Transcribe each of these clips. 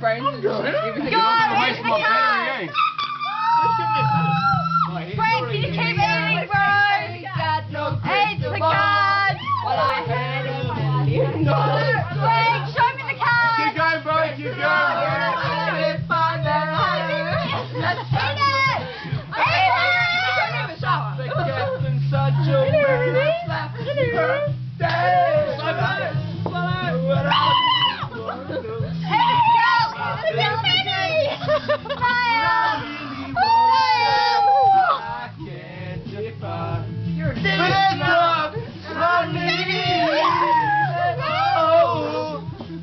brains. I'm good. Everything Go on, is raise the card. Frank, can you keep eating, bro? got no Eat the card. Well, I had a Frank, show me the card. Keep going, bro. Keep going, bro. Let's eat it. Eat it. The captain's such a weird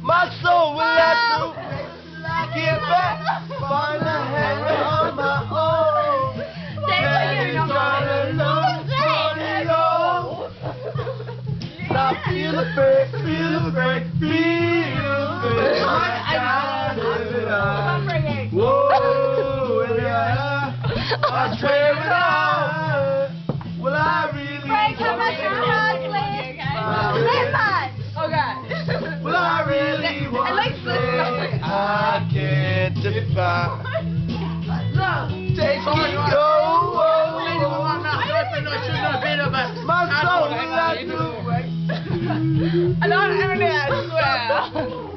my soul will have to get back, find a hanger on my own. Now feel the break, feel the break, feel the break. Whoa, I swear will I really Frank, how much is the card, please? That much. Okay. will I really want At least to say I can't defy. Take it, go. My soul will have to I don't have any, I swear.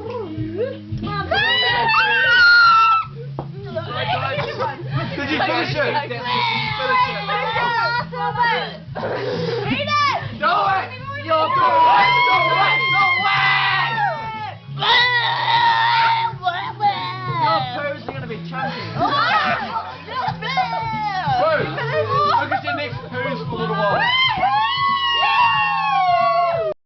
Did you finish it?